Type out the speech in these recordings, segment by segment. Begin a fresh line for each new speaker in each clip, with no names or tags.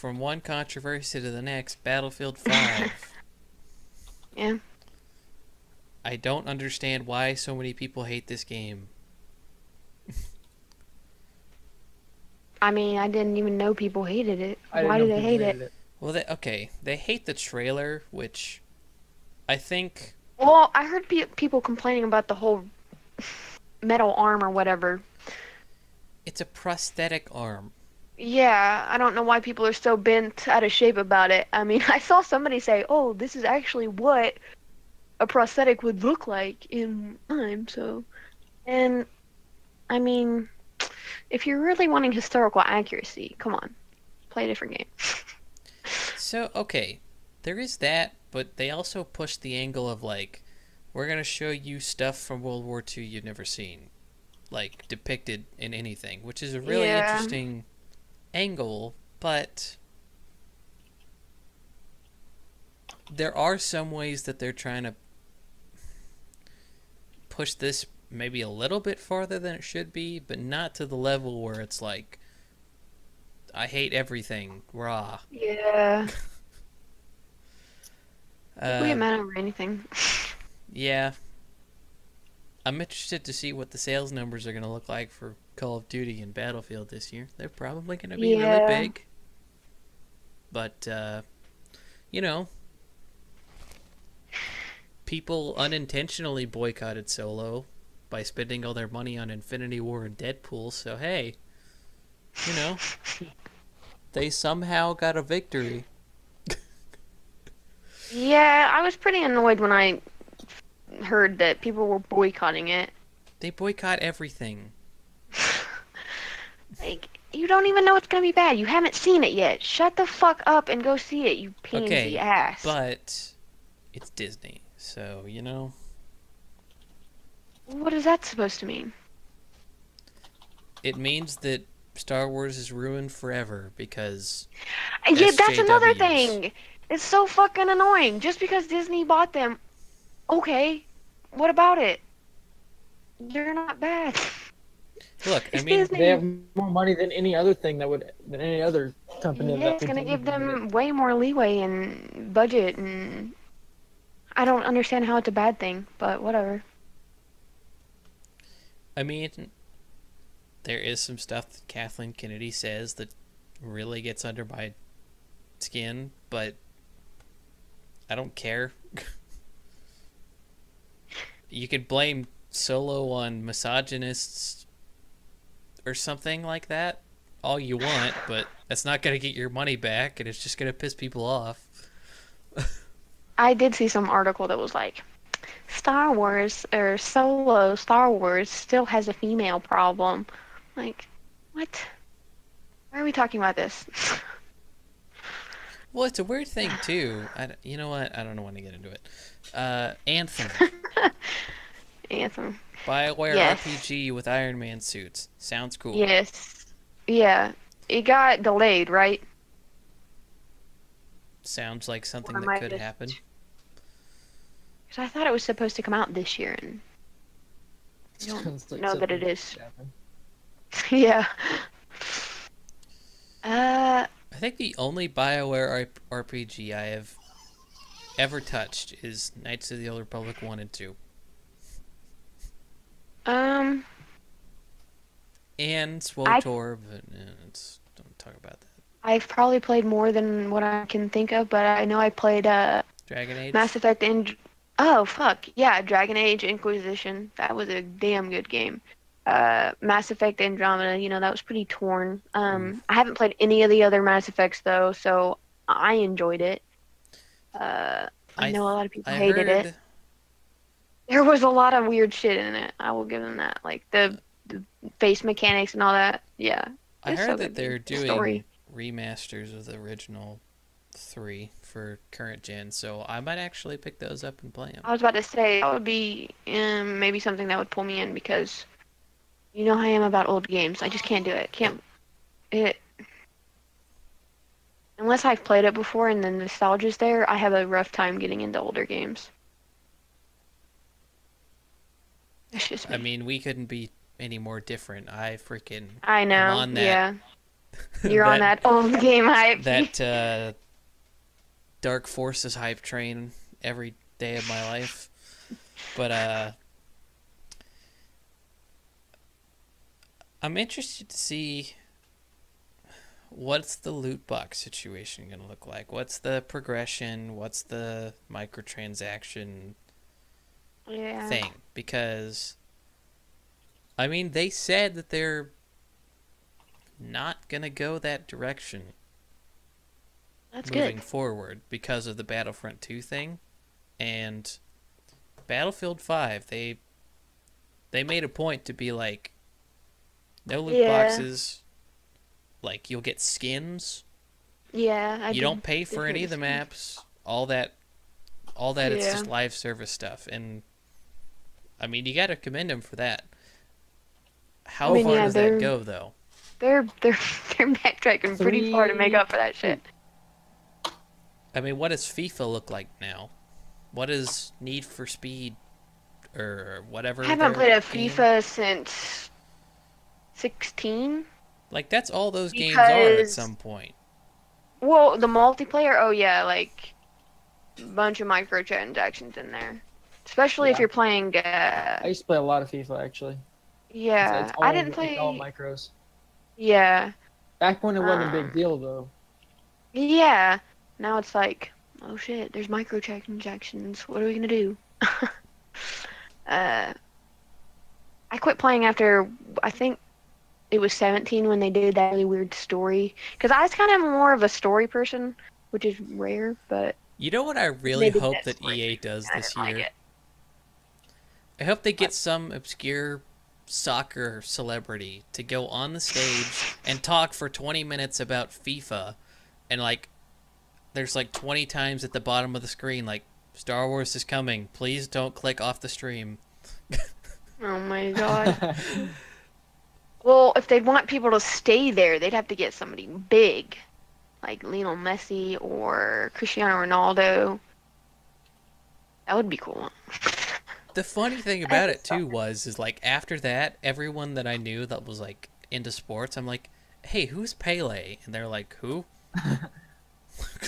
from one controversy to the next, Battlefield 5.
Yeah.
I don't understand why so many people hate this game.
I mean, I didn't even know people hated it.
I didn't
Why
know
do they
people
hate it?
hated it.
Well, they hate the trailer, which I think
Well, I heard people complaining about the whole metal arm or whatever.
it's a prosthetic arm.
Yeah, I don't know why people are so bent out of shape about it. I mean, I saw somebody say, "Oh, this is actually what a prosthetic would look like in time." So, and I mean, if you're really wanting historical accuracy, come on, play a different game.
So, okay, there is that, but they also push the angle of like, we're gonna show you stuff from World War II you've never seen, like depicted in anything, which is a really
Yeah.
interesting angle, but there are some ways that they're trying to push this maybe a little bit farther than it should be, but not to the level where it's like, I hate everything, raw.
Yeah. People get
Uh,
mad over anything.
yeah, I'm interested to see what the sales numbers are going to look like for Call of Duty and Battlefield this year. They're probably going to be really
Yeah.
big, but you know, people unintentionally boycotted Solo by spending all their money on Infinity War and Deadpool. So hey, you know, they somehow got a victory.
Yeah, I was pretty annoyed when I heard that people were boycotting it.
They boycott everything.
Like, you don't even know it's gonna be bad. You haven't seen it yet. Shut the fuck up and go see it, you pansy
Okay,
ass.
but it's Disney, so you know.
What is that supposed to mean?
It means that Star Wars is ruined forever because
Yeah, that's another
SJWs.
thing. It's so fucking annoying. Just because Disney bought them, okay, what about it? They're not bad.
Look, I
It's
mean,
They have
Disney.
more money than any other thing than any other company
Yeah,
that
it's
would
gonna
do
give
anything with it.
them way more leeway and budget, and I don't understand how it's a bad thing, but whatever.
I mean, there is some stuff that Kathleen Kennedy says that really gets under my skin, but I don't care. You could blame Solo on misogynists or something like that all you want, but that's not going to get your money back, and it's just going to piss people off.
I did see some article that was like, Star Wars or Solo Star Wars still has a female problem. Like, what? Why are we talking about this?
Well, it's a weird thing too. You know what? I don't want to get into it. Anthem,
Anthem.
BioWare
Yes.
RPG with Iron Man suits. Sounds cool.
Yes. Yeah. It got delayed, right?
Sounds like
Or
something
am
that
I
could
just...
happen.
Because I thought it was supposed to come out this year, and I
Sounds
don't
like
know that
something
it is.
that happened.
Yeah. Uh,
I think the only BioWare RPG I have ever touched is Knights of the Old Republic 1 and 2.
um,
And
I
SWOTOR, but don't talk about that.
I've probably played more than what I can think of, but I know I played
Dragon
Mass
Age?
Effect and oh fuck yeah, Dragon Age Inquisition. That was a damn good game. Mass Effect Andromeda, that was pretty torn.
Oof.
I haven't played any of the other Mass Effects though, so I enjoyed it. I
I,
know a lot of people
I
hated it.
heard
There was a lot of weird shit in it. I will give them that. Like the face mechanics and all that. Yeah,
I
it's so
heard that
good.
they're
The story.
doing remasters of the original 3 for current gen, so I might actually pick those up and play them.
I was about to say that would be maybe something that would pull me in because you know how I am about old games. I just can't do it. Can't it unless I've played it before and the nostalgia's there. I have a rough time getting into older games. It's just
I
me.
mean, we couldn't be any more different. I freaking
I
am
know.
on that
Yeah. You're on that old game hype.
that Dark Forces hype train every day of my life. But I'm interested to see what's the loot box situation going to look like. What's the progression? What's the microtransaction
Yeah.
thing? Because I mean, they said that they're not going to go that direction.
That's
moving
good.
forward because of the Battlefront 2 thing. And Battlefield 5, they made a point to be like, no loot
Yeah.
boxes, like you'll get skins.
Yeah.
You don't pay for any of the maps. All that it's
Yeah.
just live service stuff. And I mean, you got to commend them for that. How far does that go though?
They're backtracking pretty far to make up for that shit.
I mean, what does FIFA look like now? What is Need for Speed or whatever?
I haven't played a
game?
FIFA since 16.
Like, that's all those games are at some point.
Well, the multiplayer, oh yeah, like a bunch of microtransactions in there. Especially if you're playing
I used to play a lot of FIFA actually.
Yeah.
It's all,
I didn't play
it's all micros.
Yeah.
Back when it wasn't a big deal though.
Yeah. Now it's like, oh shit, there's microtransactions. What are we gonna do? I quit playing after, I think it was 17 when they did that really weird story. Because I was kind of more of a story person, which is rare, but...
You know what I really hope that EA does this year?
Like
I hope they get some obscure soccer celebrity to go on the stage and talk for 20 minutes about FIFA, and like there's like 20 times at the bottom of the screen like, Star Wars is coming, please don't click off the stream.
Oh my god. Well, if they'd want people to stay there, they'd have to get somebody big, like Lionel Messi or Cristiano Ronaldo. That would be cool.
The funny thing about it too is like after that, everyone that I knew that was like into sports, I'm like, hey, who's Pele? And they're like, who?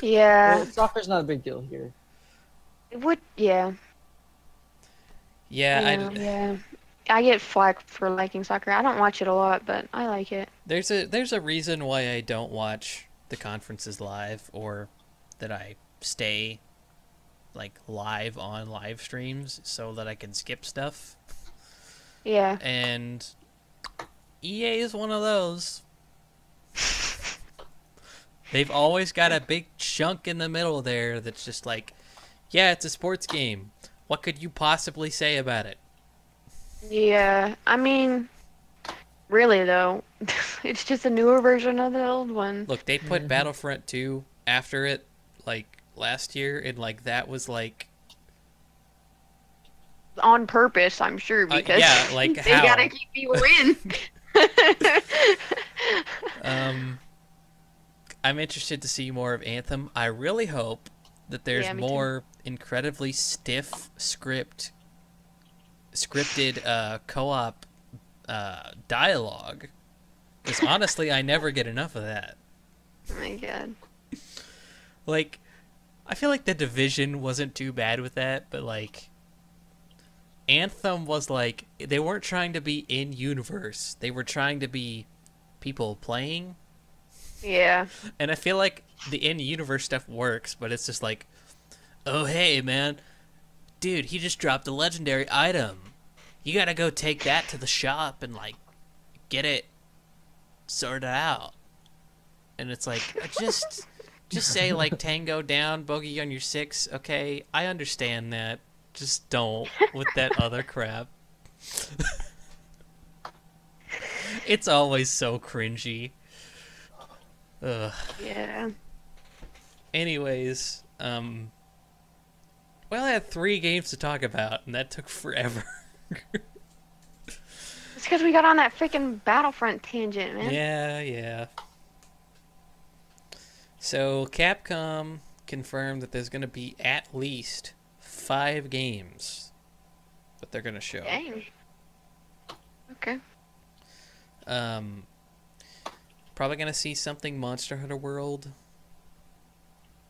Yeah.
Well, soccer's not a big deal here.
It would, yeah.
Yeah.
I get flack for liking soccer. I don't watch it a lot, but I like it.
There's a reason why I don't watch the conferences live, or that I stay like live on live streams so that I can skip stuff.
Yeah.
And EA is one of those. They've always got a big chunk in the middle there that's just like, yeah, it's a sports game. What could you possibly say about it?
Yeah. I mean, really though, it's just a newer version of the old one.
Look, they put Battlefront 2 after it, like, last year, and, like, that was, like...
On purpose, I'm sure, because
yeah, like,
they gotta keep people in.
I'm interested to see more of Anthem. I really hope that there's more incredibly stiff scripted co-op dialogue. Because honestly, I never get enough of that.
Oh my god.
Like, I feel like The Division wasn't too bad with that, but like, Anthem was like, they weren't trying to be in-universe. They were trying to be people playing.
Yeah.
And I feel like the in-universe stuff works, but it's just like, oh hey man, dude, he just dropped a legendary item. You gotta go take that to the shop and like get it sorted out. And it's like, just say like Tango down, bogey on your 6. Okay, I understand that. Just don't with that other crap. It's always so cringy. Ugh.
Yeah.
Anyways, well, I had 3 games to talk about, and that took forever.
It's because we got on that freaking Battlefront tangent, man.
Yeah. So, Capcom confirmed that there's going to be at least 5 games that they're going to show.
Dang. Okay.
Probably gonna see something Monster Hunter World.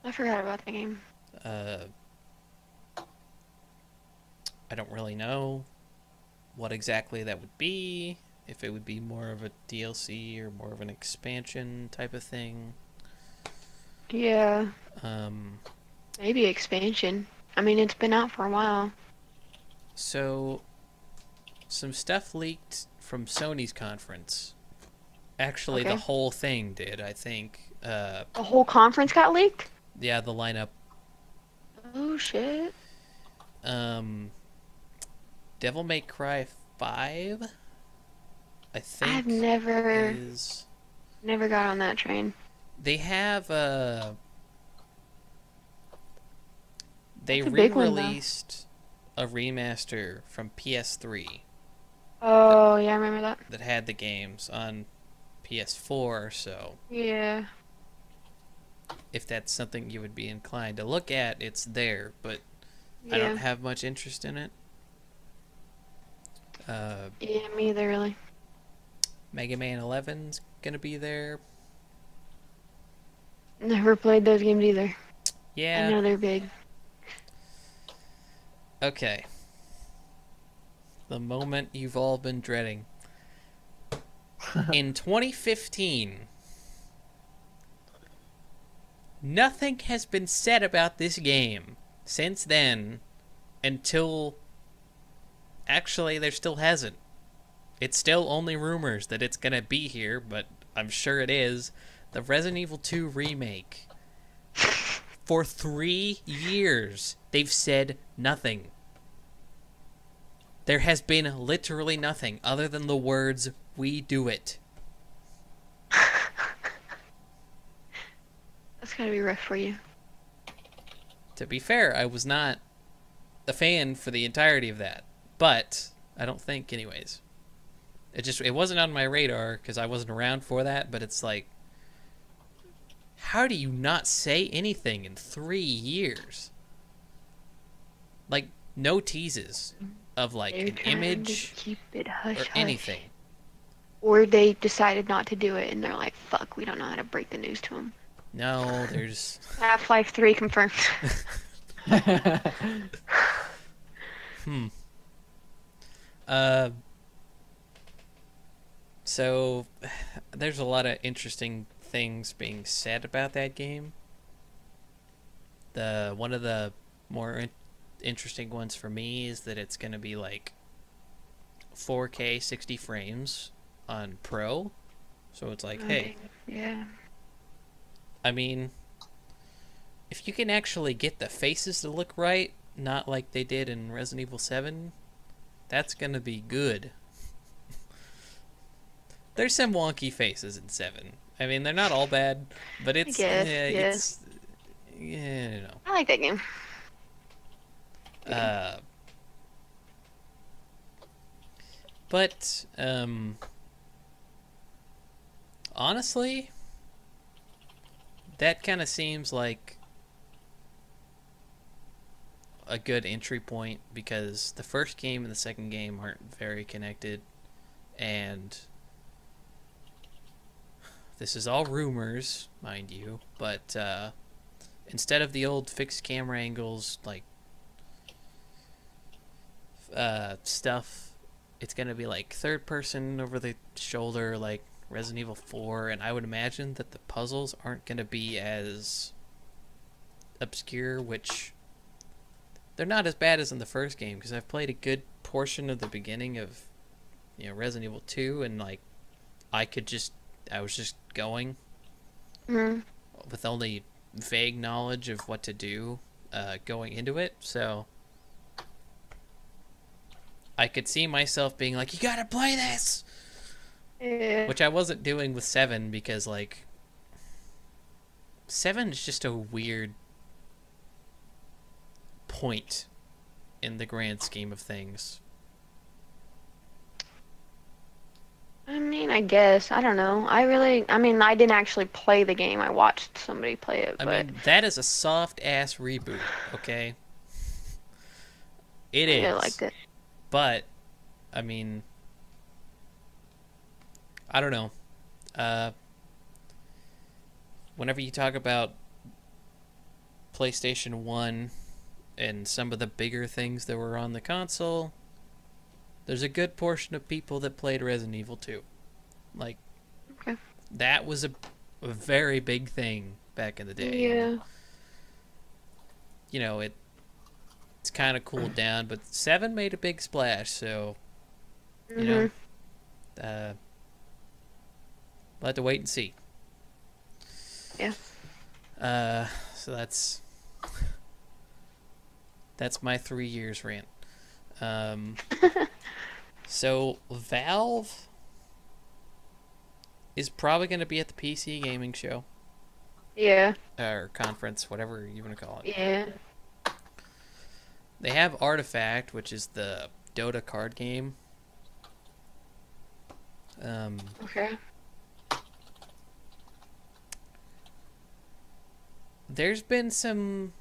I forgot about the game.
Uh, I don't really know what exactly that would be. If it would be more of a DLC or more of an expansion type of thing.
Yeah,
Um,
maybe expansion. I mean, it's been out for a while.
so some stuff leaked from Sony's conference. Actually, the
Okay.
whole thing did, I think.
The whole conference got leaked?
Yeah, the lineup.
Oh, shit.
Um, Devil May Cry 5, I
I've
think,
never
is...
got on that train.
They have, they
That's a big one, though.
re-released a remaster from PS3
Oh, yeah, I remember that.
that had the games on PS4, so
Yeah.
if that's something you would be inclined to look at, it's there, but I
Yeah.
don't have much interest in it.
Yeah, me either, really.
Mega Man 11's gonna be there.
Never played those games either. I
Yeah.
know they're big.
Okay. The moment you've all been dreading. In 2015, nothing has been said about this game since then until... Actually, there still hasn't. It's still only rumors that it's gonna be here, but I'm sure it is. The Resident Evil 2 remake. For 3 years, they've said nothing. There has been literally nothing other than the words, "We do it."
That's gotta be rough for you.
To be fair, I was not a fan for the entirety of that. But, I don't think anyways. It wasn't on my radar because I wasn't around for that, but it's like, how do you not say anything in 3 years? Like, no teases of like
They're
an
trying
image
to keep it hush
or
hush.
anything.
Or they decided not to do it, and they're like, fuck, we don't know how to break the news to them.
No, there's...
Half-Life 3 confirmed.
Hmm. So, there's a lot of interesting things being said about that game. One of the more interesting ones for me is that it's going to be like 4K 60 frames on Pro. So it's like, hey,
Yeah.
I mean, if you can actually get the faces to look right, not like they did in Resident Evil 7, that's going to be good. There's some wonky faces in 7. I mean, they're not all bad, but it's...
guess,
yeah,
yeah.
it's... Yeah, you know.
I like that game.
But, honestly, that kind of seems like a good entry point because the first game and the second game aren't very connected, and this is all rumors, mind you, but instead of the old fixed camera angles, like stuff, it's gonna be like third person over the shoulder, like Resident Evil 4, and I would imagine that the puzzles aren't gonna be as obscure, which they're not as bad as in the first game, because I've played a good portion of the beginning of, you know, Resident Evil 2, and like I was just going with only vague knowledge of what to do going into it, so I could see myself being like, you gotta play this!
Yeah.
Which I wasn't doing with 7, because like 7 is just a weird point in the grand scheme of things.
I mean, I guess. I don't know. I mean, I didn't actually play the game. I watched somebody play it,
I
but
mean, that is a soft-ass reboot, okay? It
I
is.
liked it.
But, I mean, I don't know. whenever you talk about PlayStation 1 and some of the bigger things that were on the console, there's a good portion of people that played Resident Evil 2. Like,
Okay.
that was a very big thing back in the day.
Yeah.
You know, it's kind of cooled down, but 7 made a big splash, so, you know, we'll have to wait and see.
Yeah.
So that's my 3 years rant. So Valve is probably going to be at the PC gaming show
Yeah.
or conference, whatever you want to call it.
Yeah.
They have Artifact, which is the Dota card game.
Okay.
There's been some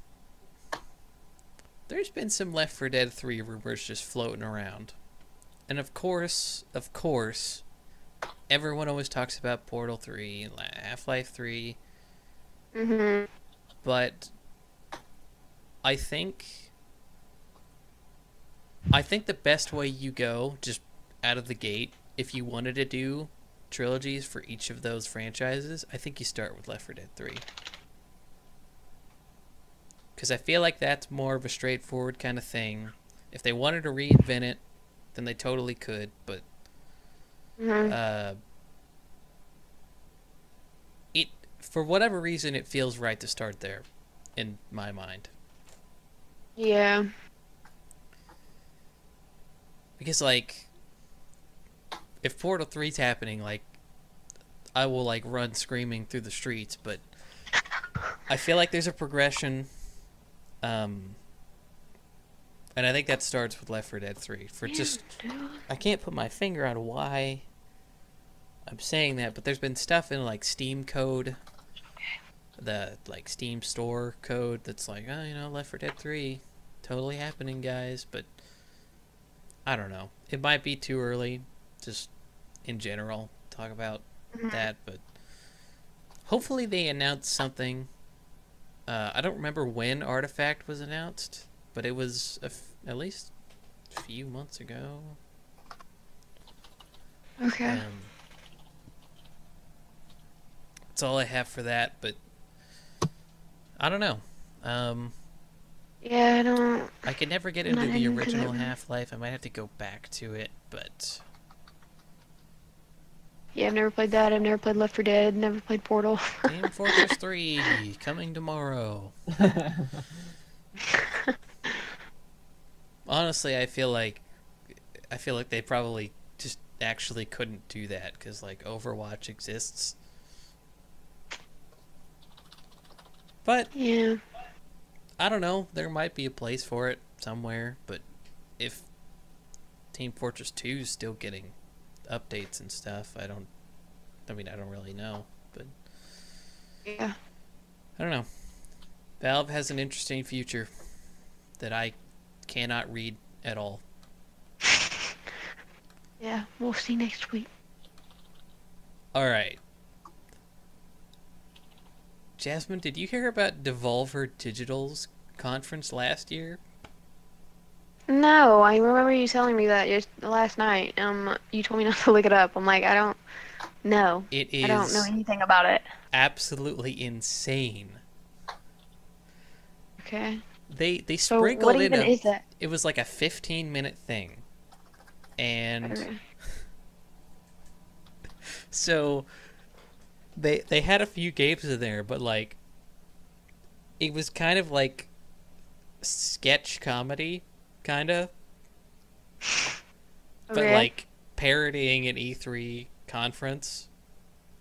Left 4 Dead 3 rumors just floating around. And of course, everyone always talks about Portal 3, Half-Life 3.
Mhm.
But I think the best way you go, just out of the gate, if you wanted to do trilogies for each of those franchises, I think you start with Left 4 Dead 3. Because I feel like that's more of a straightforward kind of thing. If they wanted to reinvent it, then they totally could, but it, for whatever reason, it feels right to start there, in my mind.
Yeah.
Because, like, if Portal 3's happening, like, I will, like, run screaming through the streets, but I feel like there's a progression, and I think that starts with Left 4 Dead 3. For just, I can't put my finger on why I'm saying that, but there's been stuff in, like, Steam code, the, like, Steam store code that's like, oh, you know, Left 4 Dead 3, totally happening, guys, but I don't know. It might be too early, just in general, talk about that, but hopefully they announce something. I don't remember when Artifact was announced, but it was at least a few months ago.
Okay.
That's all I have for that, but I don't know.
Yeah, I don't.
I could never get
I'm
into
not
the
into
original
that.
Half-Life. I might have to go back to it, but
Yeah, I've never played that. I've never played Left 4 Dead. Never played Portal.
Team Fortress 3 coming tomorrow. Honestly, I feel like they probably just actually couldn't do that because, like, Overwatch exists. But
Yeah.
I don't know. There might be a place for it somewhere. But if Team Fortress 2 is still getting updates and stuff, I don't really know. But
Yeah.
I don't know. Valve has an interesting future that I cannot read at all.
Yeah, we'll see next week.
All right. Jasmine, did you hear about Devolver Digital's conference last year?
No, I remember you telling me that just last night. You told me not to look it up. I'm like, I don't know.
It
I don't know
is
anything about it.
absolutely insane.
Okay.
They
So
sprinkled
what
in
even is that?
it was like a 15-minute thing. And
Okay.
so they had a few games in there, but like it was kind of like sketch comedy, kind of, but
Okay.
like parodying an E3 conference.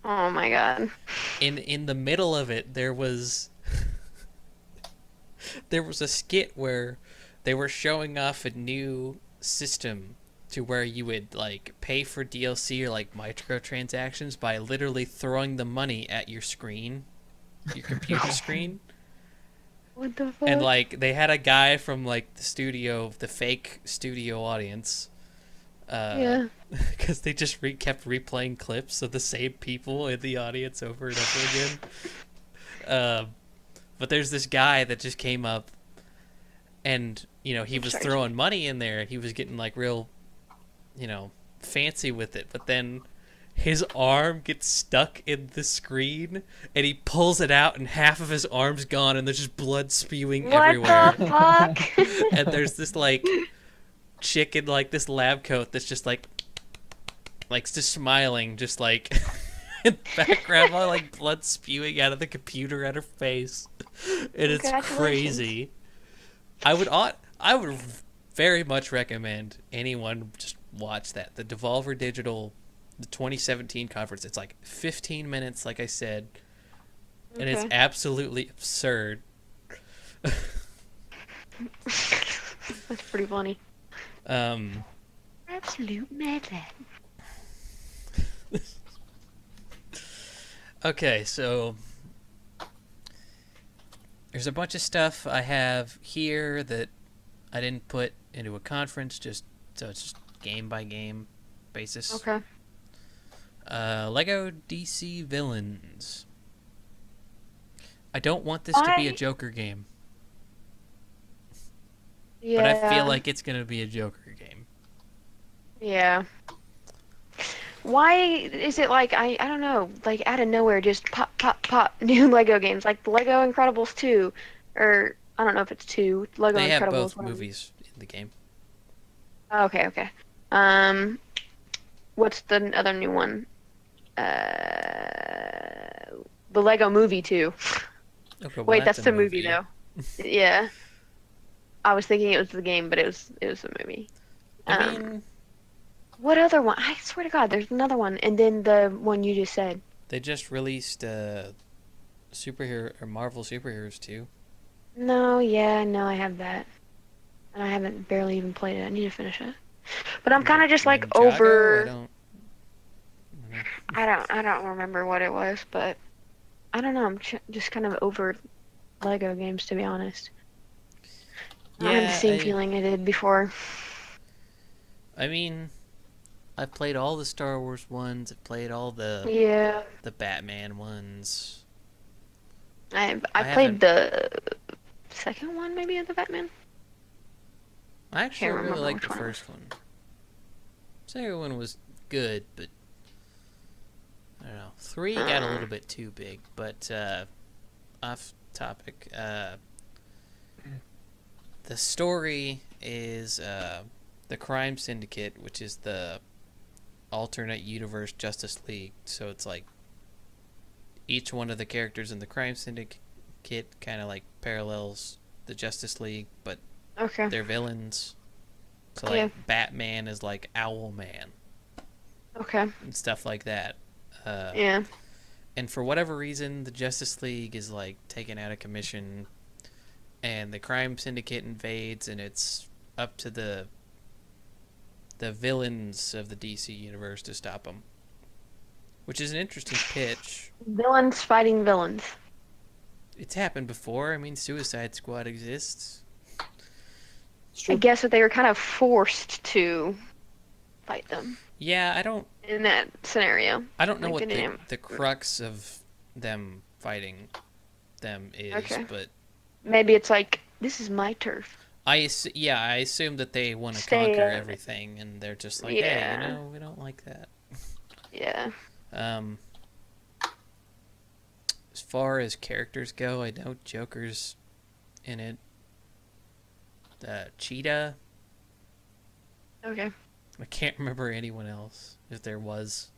Oh my god.
In the middle of it, there was a skit where they were showing off a new system to where you would like pay for DLC or like microtransactions by literally throwing the money at your screen, your computer screen.
What the fuck?
And like they had a guy from like the studio, the fake studio audience,
Yeah.
because they just kept replaying clips of the same people in the audience over and over again. Um, but there's this guy that just came up, and he
I'm
was
sorry.
throwing money in there, and he was getting like real, fancy with it. But then his arm gets stuck in the screen, and he pulls it out, and half of his arm's gone, and there's just blood spewing
What
everywhere.
the fuck?
And there's this like chick in like this lab coat that's just like just smiling, just like in the background, while like blood spewing out of the computer at her face. And it's
Congratulations.
crazy. I would very much recommend anyone just watch that. The Devolver Digital, the 2017 conference. It's like 15 minutes, like I said, and it's
Okay.
absolutely absurd.
That's pretty funny.
Um,
Absolute madman.
okay, so there's a bunch of stuff I have here that I didn't put into a conference, just so it's just game by game basis.
Okay.
Lego DC Villains. I don't want this to be a Joker game,
Yeah.
but I feel like it's gonna be a Joker game.
Yeah. Why is it like I don't know, like out of nowhere just pop pop pop new Lego games like the Lego Incredibles 2 or I don't know if it's 2 Lego
They
Incredibles
have both
1.
movies in the game.
Oh, okay. What's the other new one? The Lego Movie 2.
Okay, well,
Wait, that's
a
the movie though. Yeah. I was thinking it was the game, but it was the movie.
I mean,
What other one? I swear to God, there's another one, and then the one you just said.
they just released superhero or Marvel superheroes too.
No, I have that, and I haven't barely even played it. I need to finish it, but I'm kind of just like
Ninjago?
over.
I don't.
I don't remember what it was, but I don't know. I'm just kind of over Lego games, to be honest. I had the same feeling I did before.
I mean, I played all the Star Wars ones. I played all the
Yeah,
Batman ones.
I
I
played the second one, maybe, of the Batman.
I actually
Can't
really
remember
liked the
which one it
first one. Second one was good, but I don't know. 3 got a little bit too big, but off topic. The story is the Crime Syndicate, which is the alternate universe Justice League. So it's like each one of the characters in the Crime Syndicate kind of like parallels the Justice League, but
Okay.
they're villains. So like
Yeah.
Batman is like Owlman
Okay.
and stuff like that.
Yeah.
And for whatever reason, the Justice League is like taken out of commission, and the Crime Syndicate invades, and it's up to the villains of the DC universe to stop them, which is an interesting pitch.
Villains fighting villains.
It's happened before. I mean, Suicide Squad exists.
It's
I
true.
guess that they were kind of forced to fight them
Yeah, I don't
in that scenario.
know
Like
what
they didn't-
the crux of them fighting them is,
Okay.
but
Maybe it's like, this is my turf.
I assume that they want to
Stay
conquer
out of it.
everything, and they're just like,
Yeah.
hey, we don't like that.
Yeah.
As far as characters go, I know Joker's in it. Cheetah.
Okay.
I can't remember anyone else, if there was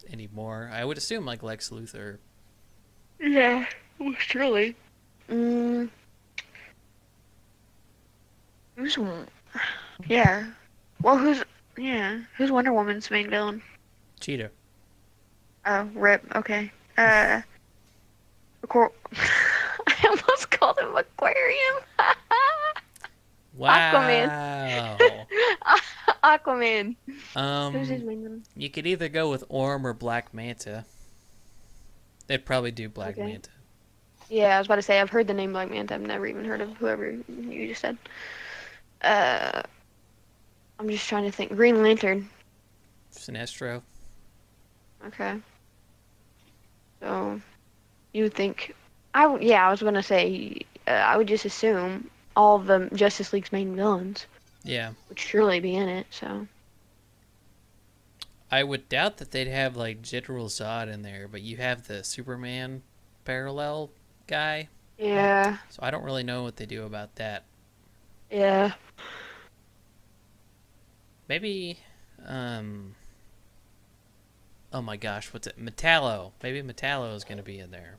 any more. I would assume like Lex Luthor.
Yeah. Well, surely. Mm. Who's one? Yeah. Well, who's Wonder Woman's main villain?
Cheetah.
Oh, Rip. Okay. I almost called him Aquarium.
Wow.
Aquaman. Who's his main villain?
You could either go with Orm or Black Manta. They'd probably do Black
Okay.
Manta.
Yeah, I was about to say, I've heard the name Black Manta. I've never even heard of whoever you just said. I'm just trying to think. Green Lantern.
Sinestro.
Okay. So, you would think Yeah, I was gonna say, I would just assume all of the Justice League's main villains
Yeah.
would surely be in it. So
I would doubt that they'd have like General Zod in there, but you have the Superman parallel guy,
yeah,
so I don't really know what they do about that.
yeah.
Maybe, oh my gosh, what's it? Metallo. Maybe Metallo is going to be in there.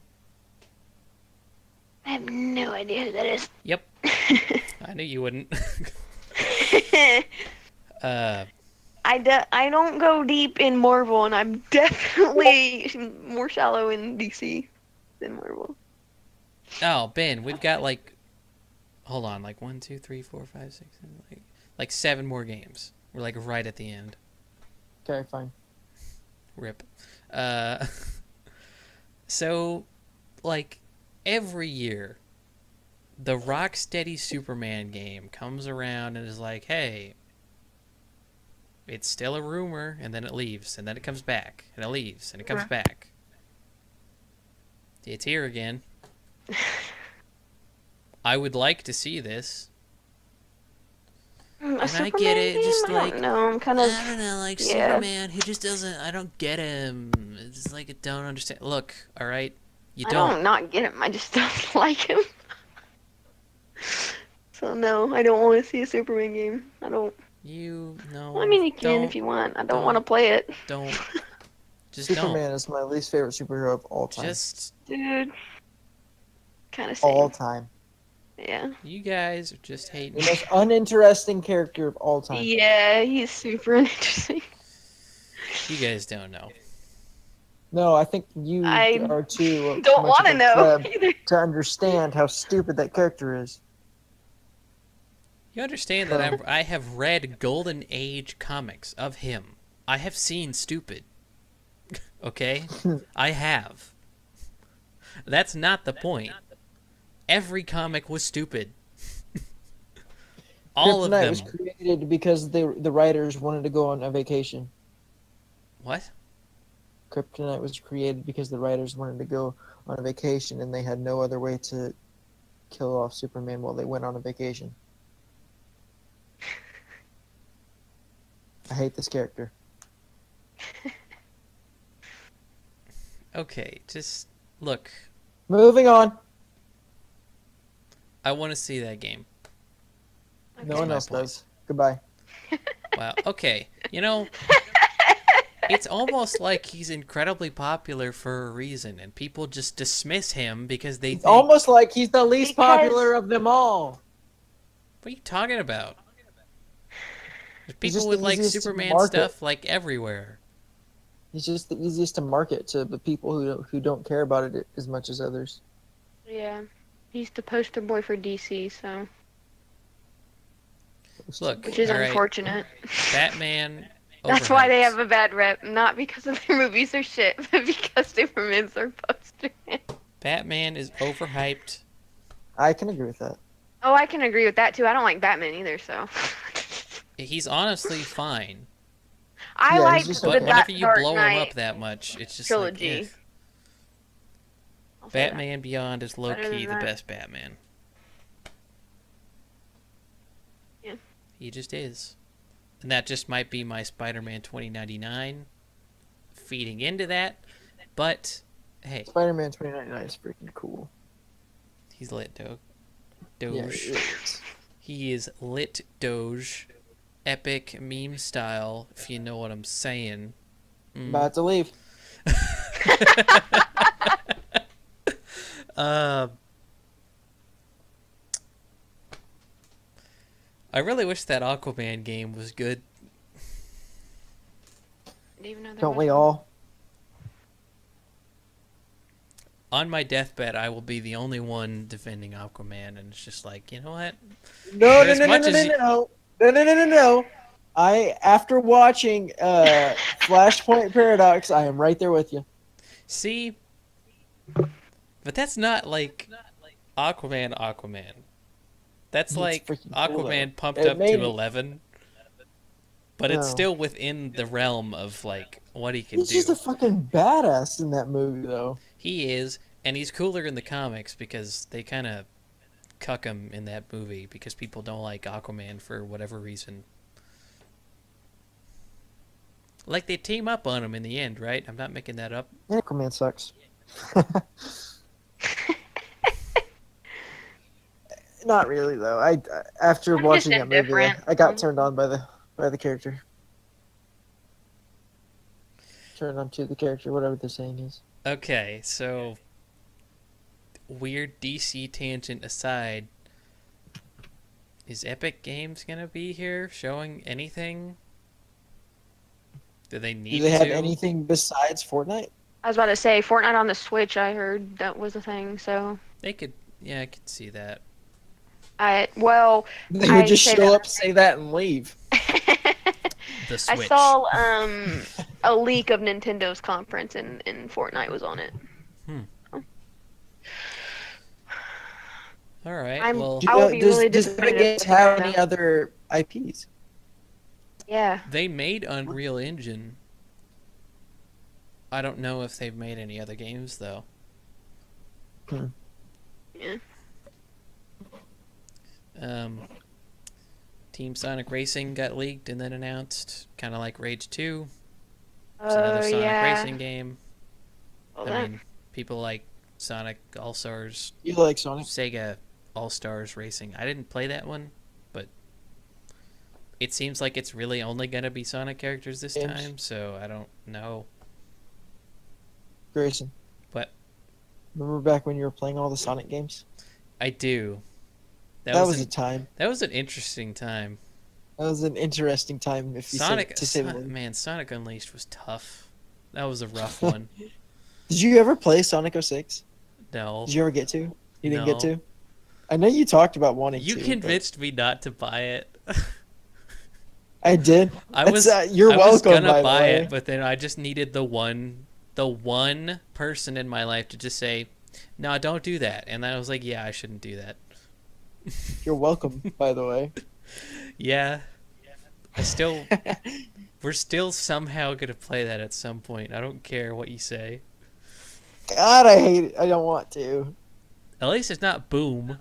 I have no idea who that is.
Yep, I knew you wouldn't. uh,
I don't go deep in Marvel, and I'm definitely more shallow in DC than Marvel.
oh, Ben, we've got like, hold on, like 1, 2, 3, 4, 5, 6, 7, like 7 more games. We're like right at the end.
Okay, fine.
Rip. Uh, so, like, every year, the Rocksteady Superman game comes around and is like, hey, it's still a rumor, and then it leaves, and then it comes back, and it leaves, and it comes back. It's here again. I would like to see this.
A
And
Superman
I get it,
game?
just
I
like,
don't know. I'm kind of.
I don't know, like
Yeah.
Superman, he just doesn't, I don't get him. It's just like, I don't understand. Look, alright, you
I
don't.
don't not get him. I just don't like him. So no, I don't want to see a Superman game. I don't.
You, no.
Well, I mean, you can
don't,
if you want. I don't
don't.
want to play it.
Don't. Just
Superman
don't.
is my least favorite superhero of all time.
Just,
Dude. Kind of
all
same.
time.
Yeah.
you guys are just hating.
The most uninteresting character of all time.
Yeah, he's super interesting.
You guys don't know.
No, I think you
I
are too.
Don't
much
want to
of a
know
pleb
either.
to understand how stupid that character is.
You understand that I have read Golden Age comics of him. I have seen Stupid. Okay? I have. That's not the point. Every comic was stupid. All of
Kryptonite
them.
was created because the writers wanted to go on a vacation.
What?
Kryptonite was created because the writers wanted to go on a vacation and they had no other way to kill off Superman while they went on a vacation. I hate this character.
Okay, just look.
Moving on.
I want to see that game.
No one
my
else
point.
does. Goodbye.
Wow. Okay. You know, it's almost like he's incredibly popular for a reason, and people just dismiss him because they
It's
think.
almost like he's the least
Because-
popular of them all.
What are you talking about? There's
He's
people
just
with
the
like
easiest to
Superman
market.
stuff like everywhere.
He's just the easiest to market to the people who don't care about it as much as others.
Yeah. He's the poster boy for DC, so.
Look,
Which is
all right,
unfortunate.
Batman.
That's why they
overhyped.
have a bad rep. Not because of their movies are shit, but because Superman's their poster.
Batman is overhyped.
I can agree with that.
Oh, I can agree with that too. I don't like Batman either, so.
He's honestly fine,
I
Yeah, he's
like
just
the
but
okay.
whenever you
Dark
blow him
Knight
up that much, it's just
trilogy.
like, ugh.
I'll say that.
Batman Beyond is low
Better
key
than
the
that.
best Batman.
Yeah.
He just is. And that just might be my Spider-Man 2099 feeding into that. But, hey,
Spider-Man 2099 is freaking cool.
he's lit, Doge.
Yeah,
Doge.
it is.
He is lit Doge. Epic meme style, if you know what I'm saying.
About to leave.
I really wish that Aquaman game was good.
Didn't even know there
Don't
was
we
one.
all?
On my deathbed, I will be the only one defending Aquaman, and it's just like, you know what?
No,
For as much as you-
no. After watching Flashpoint Paradox, I am right there with you.
See? But that's not like Aquaman. That's
It's
like
freaking cool,
Aquaman
though.
pumped
It
up
made
to
me-
11. But it's
No.
still within the realm of like what he can
He's
do.
just a fucking badass in that movie, though.
He is, And he's cooler in the comics because they kind of cuck him in that movie because people don't like Aquaman for whatever reason. Like they team up on him in the end, right? I'm not making that up.
Aquaman sucks. Not really though. After
I'm just
watching that movie,
indifferent.
I got turned on by the character. Turned on to the character, whatever the saying is.
Okay, so weird DC tangent aside, is Epic Games gonna be here showing anything? Do they need
Do they have
to?
anything besides Fortnite?
I was about to say Fortnite on the Switch. I heard that was a thing. So
They could, yeah, I could see that.
I
They
I
would just
say
show
that-
up, say that, and leave.
The
I
Switch.
saw a leak of Nintendo's conference and Fortnite was on it.
All right.
I'm-
Well,
I will be really
does
disappointed
Epic
if
Games
they
have
don't.
any other IPs?
Yeah.
they made Unreal Engine. I don't know if they've made any other games though.
Yeah.
Team Sonic Racing got leaked and then announced, kind of like Rage 2. It's
Oh
another Sonic
yeah.
Racing game.
Well,
I
that-
mean, people like Sonic All-Stars,
You like Sonic?
Sega All-Stars Racing. I didn't play that one, but it seems like it's really only going to be Sonic characters this
Games.
time, so I don't know.
Grayson.
What?
Remember back when you were playing all the Sonic games?
I do.
That was a time.
That was an interesting time.
That was an interesting time, if you
Sonic,
say, to say the least.
man, Sonic Unleashed was tough. That was a rough one.
Did you ever play Sonic 06?
No.
Did you ever get to? You didn't get
No.
to? I know you talked about wanting
You
to.
convinced me not to buy it.
but I did.
I was
You're
I
welcome,
was gonna
by the
buy
way.
it, but then I just needed the one person in my life to just say, "No, don't do that." And I was like, "Yeah, I shouldn't do that."
You're welcome, by the way.
Yeah. We're still somehow gonna play that at some point. I don't care what you say.
God, I hate it. I don't want to.
At least it's not Boom.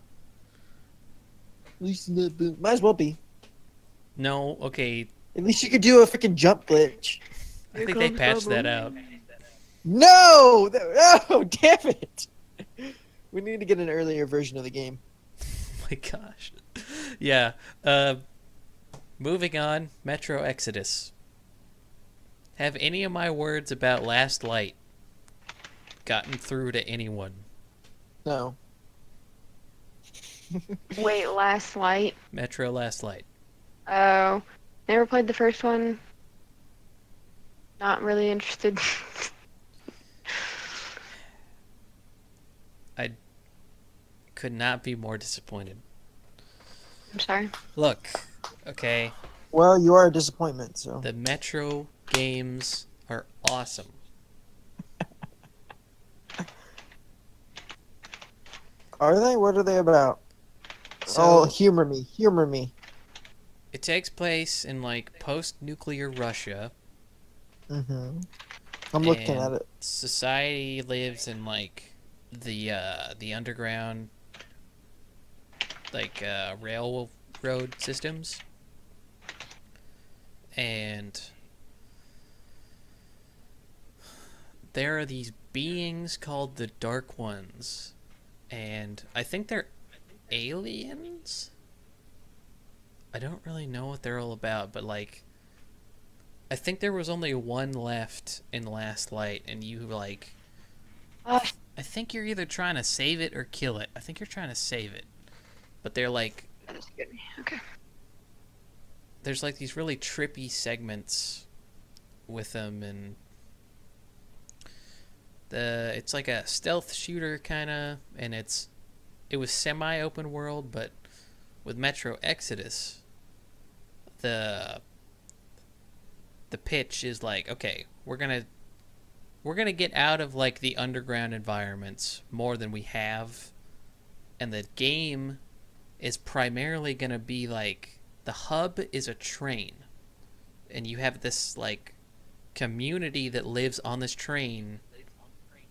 At least might as well be.
No, okay.
At least you could do a freaking jump glitch.
I think they patched that out.
No! No! Damn it! We need to get an earlier version of the game.
Oh my gosh. Yeah. Moving on, Metro Exodus. Have any of my words about Last Light gotten through to anyone?
No.
Wait, Last Light.
Metro Last Light.
Oh, never played the first one. Not really interested.
I could not be more disappointed.
I'm sorry.
Look, okay,
Well, you are a disappointment, so.
the Metro games are awesome.
Are they? What are they about?
So
Oh, humor me. Humor me.
it takes place in like post-nuclear Russia.
Mm-hmm. I'm looking
and
at it.
Society lives in like the underground, like railroad systems, and there are these beings called the Dark Ones, and I think they're aliens. I don't really know what they're all about, but like, I think there was only one left in Last Light, and you like, I think you're either trying to save it or kill it. I think you're trying to save it, but they're like,
That's good. Okay.
there's like these really trippy segments with them, and it's like a stealth shooter kind of, and it was semi-open world, but with Metro Exodus, the pitch is like, okay, we're gonna get out of like the underground environments more than we have, and the game is primarily gonna be like, the hub is a train, and you have this like community that lives on this train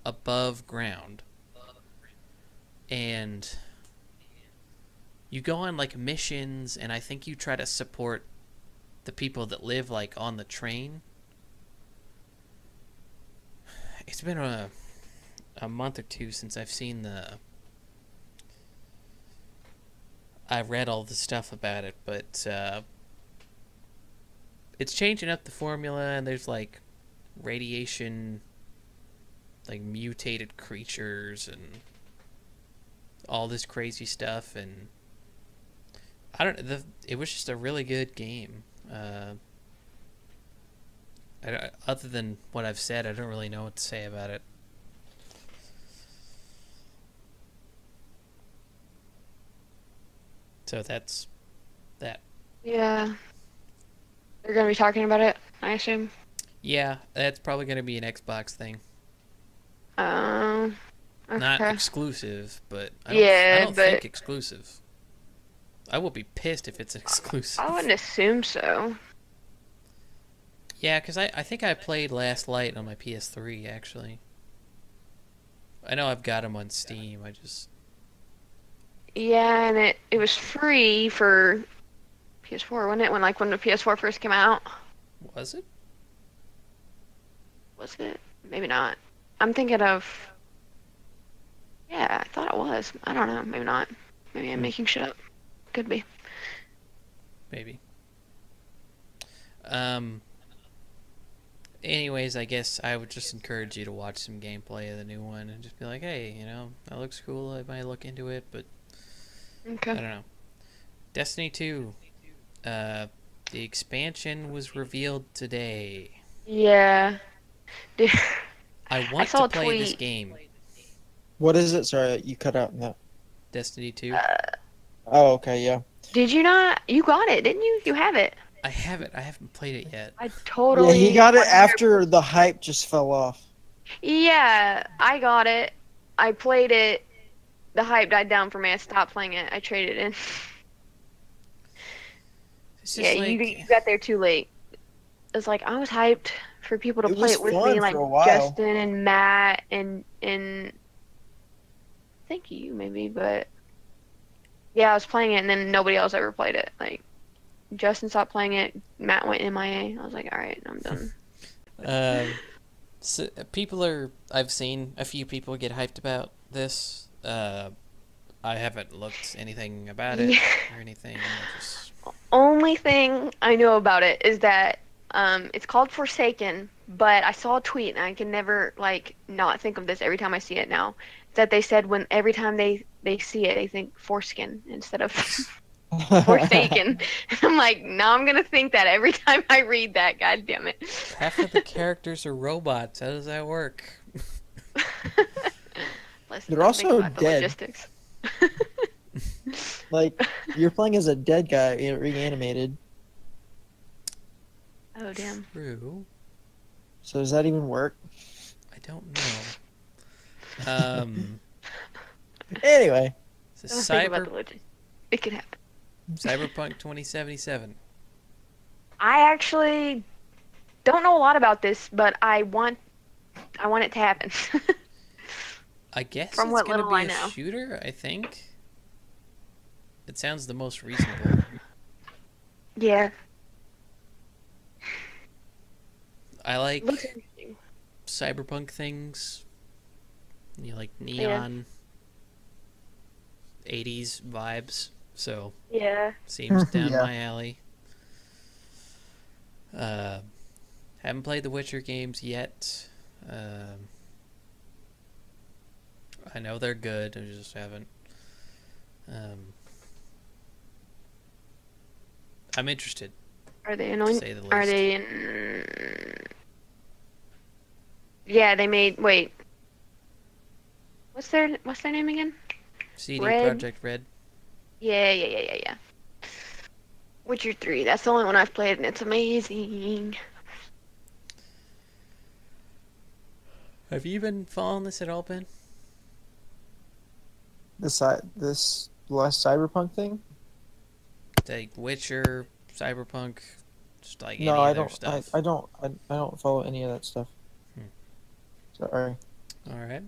above ground, and you go on like missions, and I think you try to support the people that live like on the train. It's been a month or two since I've seen I read all the stuff about it, but it's changing up the formula, and there's like radiation, like mutated creatures and all this crazy stuff, and I don't. It was just a really good game. Other than what I've said, I don't really know what to say about it. So that's that.
Yeah. They're gonna be talking about it, I assume.
Yeah, that's probably going to be an Xbox thing.
Okay.
Not exclusive, but I
Yeah,
don't
but
think exclusive. I will be pissed if it's exclusive.
I wouldn't assume so.
Yeah, because I think I played Last Light on my PS3, actually. I know I've got them on Steam, I just...
Yeah, and it was free for PS4, wasn't it? When the PS4 first came out.
Was it?
Was it? Maybe not. I'm thinking of... Yeah, I thought it was. I don't know. Maybe not. Maybe I'm making shit up. Could be.
Maybe. Anyways, I guess I would just encourage you to watch some gameplay of the new one and just be like, hey, you know, that looks cool. I might look into it, but
Okay.
I don't know. Destiny 2. The expansion was revealed today.
Yeah. Dude,
I want
saw
to
a
play this
tweet.
game.
What is it? Sorry, you cut out in that.
Destiny 2.
Oh, okay, yeah.
Did you not? You got it, didn't you? You have it.
I have it. I haven't played it yet.
I
Yeah,
totally.
he got it
100%.
after the hype just fell off.
Yeah, I got it. I played it. The hype died down for me. I stopped playing it. I traded in.
It's
Yeah,
just
you got there too late. It's like I was hyped for people to
It
play
was
it with
fun
me, like
for a while.
Justin and Matt and I think you maybe, but yeah, I was playing it and then nobody else ever played it. Like Justin stopped playing it, Matt went MIA. I was like, all right, I'm done.
So I've seen a few people get hyped about this. I haven't looked anything about it or anything.
Only thing I know about it is that it's called Forsaken, but I saw a tweet and I can never like not think of this every time I see it now. That they said every time they see it, they think foreskin instead of Forsaken. I'm like, now I'm gonna think that every time I read that. God damn it.
Half of the characters are robots. How does that work?
Listen,
They're
don't think
also
about the
dead.
logistics.
Like, you're playing as a dead guy, reanimated.
Oh damn.
True.
So does that even work?
I don't know.
Anyway.
It's a
Don't think about the logistics. It could happen.
Cyberpunk 2077.
I actually don't know a lot about this, but I want it to happen.
I guess
From
it's
what
going to
little I
be a
know.
shooter, I think. It sounds the most reasonable.
Yeah.
I like
Looks interesting.
cyberpunk things. You like neon 80s vibes, so
Yeah.
seems down
Yeah.
my alley. Haven't played the Witcher games yet. I know they're good, I just haven't. I'm interested.
Are they
To
annoying?
say the
Are
least.
they in... Yeah, they made... Wait. What's their name again?
CD
Red.
Projekt Red.
Yeah. Witcher 3. That's the only one I've played, and it's amazing.
Have you been following this at all, Ben?
This last cyberpunk thing?
Like Witcher, Cyberpunk, just like
No,
any
I
other
don't.
stuff.
I don't follow any of that stuff.
Hmm.
Sorry.
All right.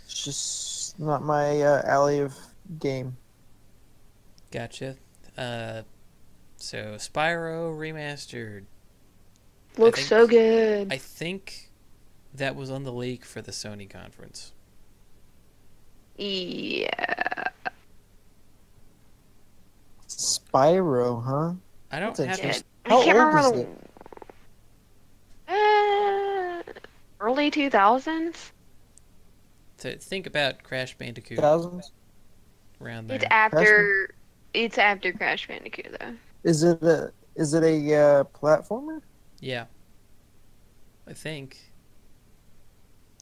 It's just not my alley of game.
Gotcha. So Spyro remastered. I
Looks so
think
good.
I think that was on the leak for the Sony conference.
Yeah.
Spyro, huh?
I don't
That's
have
Yeah.
to
interesting.
I
How
can't
old is
remember
it?
early 2000s.
think about Crash Bandicoot
Thousands?
around
It's
there.
Crashman?
after it's after Crash Bandicoot though.
Is it a platformer?
Yeah, I think.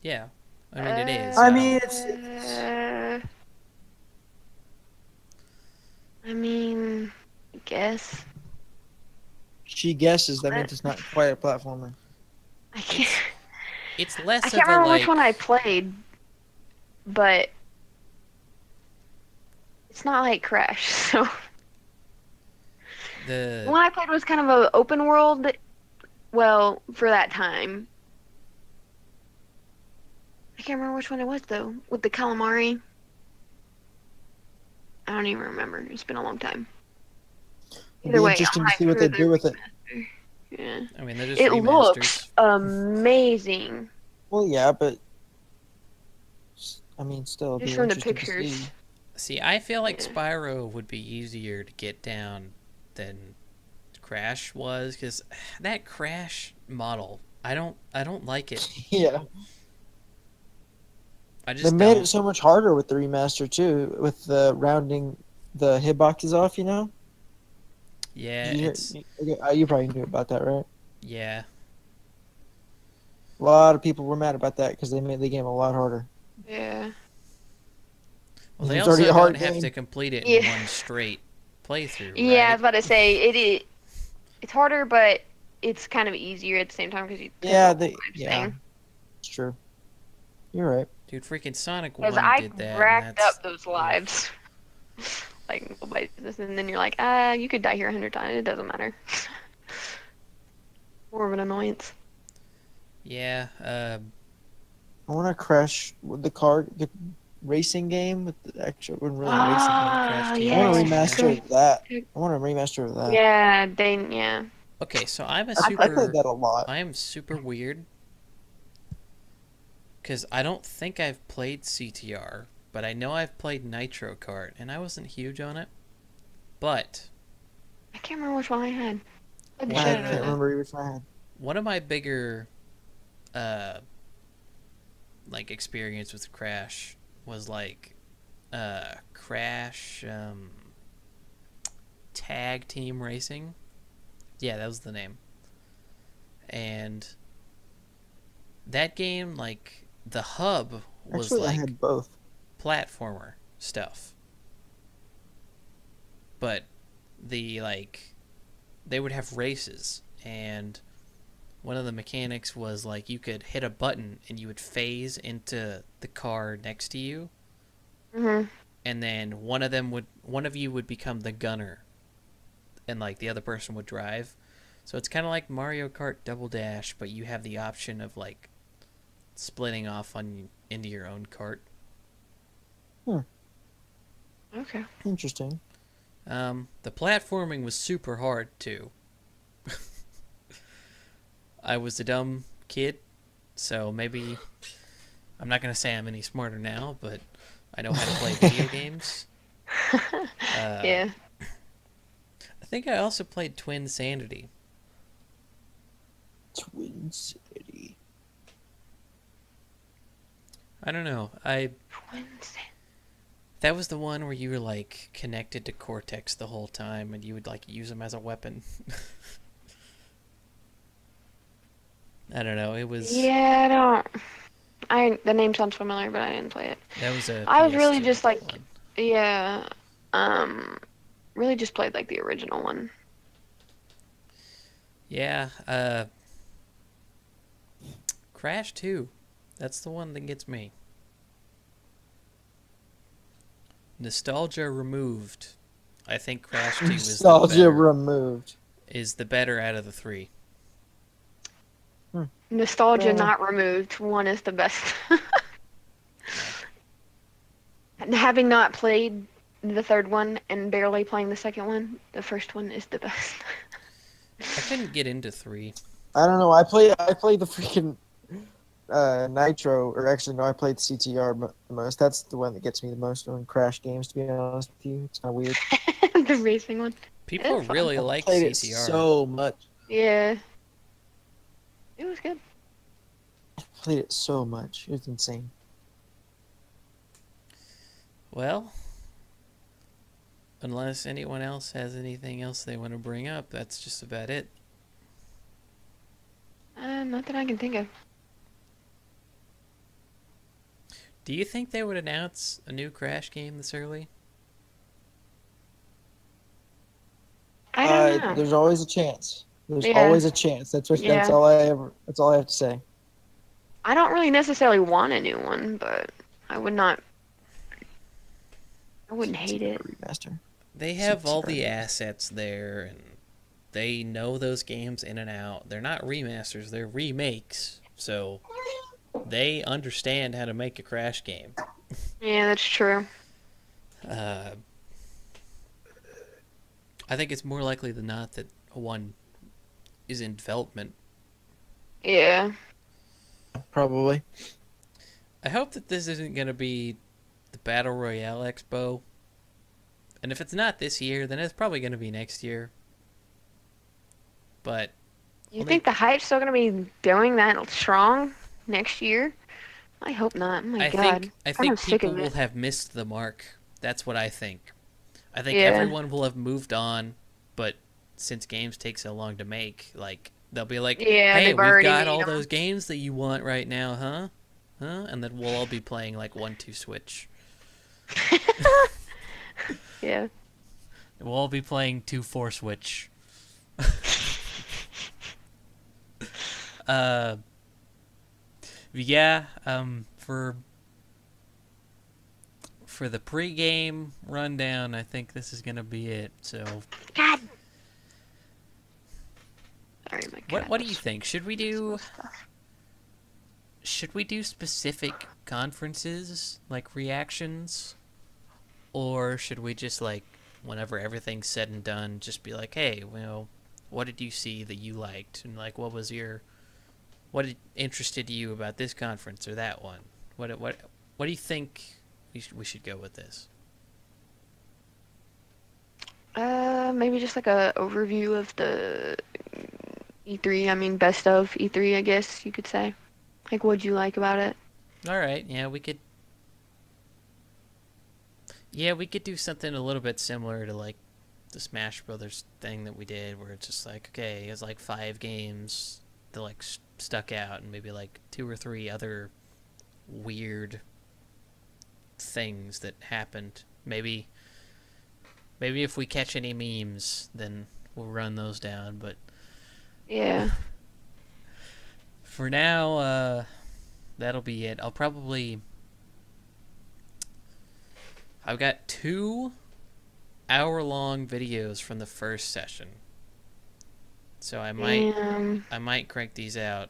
Yeah, I mean it is.
I
I
mean,
don't.
I mean, I guess.
she guesses. That
But
means it's not quite a platformer.
I can't.
It's it's
I
less
can't
of a
remember which one I
like
played, but it's not like Crash. So the
the
one I played was kind of a open world. Well, for that time, I can't remember which one it was though. With the calamari, I don't even remember. It's been a long time.
It'd
Either
be
way, I'm
interesting to see
hyped
what
for
they
the
do with it.
remaster. Yeah,
I mean they're just
it looks
remasters.
amazing
Well, yeah, but I mean, still, it'd
just
be
from the
interesting to
pictures.
see.
See, I feel like
Yeah.
Spyro would be easier to get down than Crash was because that Crash model, I don't like it.
Yeah,
I
they
just
made it
don't.
so much harder with the remaster too, with the rounding the hitboxes off.
Yeah,
Did you hear?
it's
You probably knew about that, right?
yeah.
A lot of people were mad about that because they made the game a lot harder.
Yeah.
Well,
It
they
was already
also
a
don't
hard
have
game.
to complete it in
Yeah.
one straight playthrough,
Yeah, I
right?
was about to say it's harder, but it's kind of easier at the same time because you the
Yeah,
whole lives
yeah,
thing.
it's true. You're right.
Dude, freaking Sonic
Because
1
I
did that, and
racked
that's
up those
ugh.
lives. Like nobody's business, and then you're like, you could die here 100 times. It doesn't matter. More of an annoyance.
Yeah.
I want to crash with the racing game with the actual, wasn't really a racing game.
Crash
Ah,
Team
I want a
yes.
Racing, yeah.
remaster of that. I want a remaster of that.
Yeah, yeah.
Okay, so I'm a
I played
super
that a lot.
I am super weird because I don't think I've played CTR, but I know I've played Nitro Kart, and I wasn't huge on it. But
I can't remember which one I had. Played the
one
I
shit
of
out
can't
of
the
it.
remember which one I had.
one of my bigger uh like experience with Crash was like Crash Tag Team Racing. Yeah, that was the name. And that game, like the hub was
Actually, I
like
had both.
platformer stuff. But the like they would have races, and one of the mechanics was like you could hit a button and you would phase into the car next to you,
Mhm.
and then one of you would become the gunner, and like the other person would drive. So it's kind of like Mario Kart Double Dash, but you have the option of like splitting off on into your own cart.
Okay.
Interesting.
The platforming was super hard too. I was a dumb kid, so maybe I'm not gonna say I'm any smarter now, but I know how to play video games.
Yeah.
I think I also played Twin Sanity.
Twin City.
I don't know. That was the one where you were like connected to Cortex the whole time, and you would like use him as a weapon. I don't know. It was
Yeah, I don't. The name sounds familiar, but I didn't play it.
that was a
I was really
PS2
just like,
one.
yeah, um, really just played like the original one.
Yeah. Crash 2. That's the one that gets me. Nostalgia removed. I think Crash 2
Nostalgia removed.
is the better out of the three.
Nostalgia
Yeah.
not removed. One is the best. Having not played the third one and barely playing the second one, the first one is the best.
I couldn't get into 3.
I don't know. I played the freaking Nitro, or actually no, I played CTR the most. That's the one that gets me the most on Crash games. To be honest with you, it's kind of weird.
The racing one.
People
It's fun.
really
I
like
played it
CTR.
so much.
Yeah. It was good.
I played it so much. It was insane.
Well, unless anyone else has anything else they want to bring up, that's just about it.
Not that I can think of.
Do you think they would announce a new Crash game this early?
I don't know.
There's always a chance. There's
Yeah.
always a chance. That's
Yeah.
That's all I have to say.
I don't really necessarily want a new one, but I wouldn't hate it.
Remaster.
They have all
CTR.
the assets there, and they know those games in and out. They're not remasters, they're remakes. So they understand how to make a Crash game.
Yeah, that's true.
I think it's more likely than not that one is in development.
Yeah.
Probably.
I hope that this isn't going to be the Battle Royale Expo. And if it's not this year, then it's probably going to be next year. But
You think the hype's still gonna be going that strong next year? I hope not. Oh my God.
I
I'm
think
sick
people
of
will
it.
have missed the mark. That's what I think. I think
Yeah.
everyone will have moved on, but since games take so long to make, like they'll be like,
Yeah,
"Hey,
they've
we've
already
got
made
all
'em.
those games that you want right now, huh? Huh?" And then we'll all be playing like 1-2 Switch.
Yeah.
We'll all be playing 2-4 Switch. Yeah, for the pregame rundown, I think this is gonna be it. So,
God. Sorry, my cat.
what do you think? Should we do specific conferences like reactions, or should we just like whenever everything's said and done, just be like, hey, well, what did you see that you liked, and like what interested you about this conference or that one? What do you think we should go with this?
Maybe just like a overview of the E3. I mean, best of E3, I guess you could say. Like, what'd you like about it?
All right, yeah, we could. Yeah, we could do something a little bit similar to like the Smash Brothers thing that we did, where it's just like, okay, it's like 5 games that like stuck out, and maybe like 2 or 3 other weird things that happened. Maybe if we catch any memes, then we'll run those down. But
Yeah.
for now, that'll be it. I've got 2 hour-long videos from the first session, so I might crank these out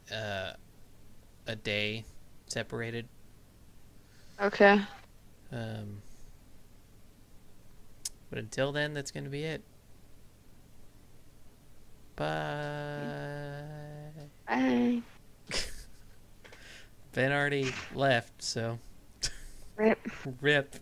a day separated.
Okay.
But until then, that's gonna be it. Bye.
Bye.
Ben already left, so
Rip.
rip.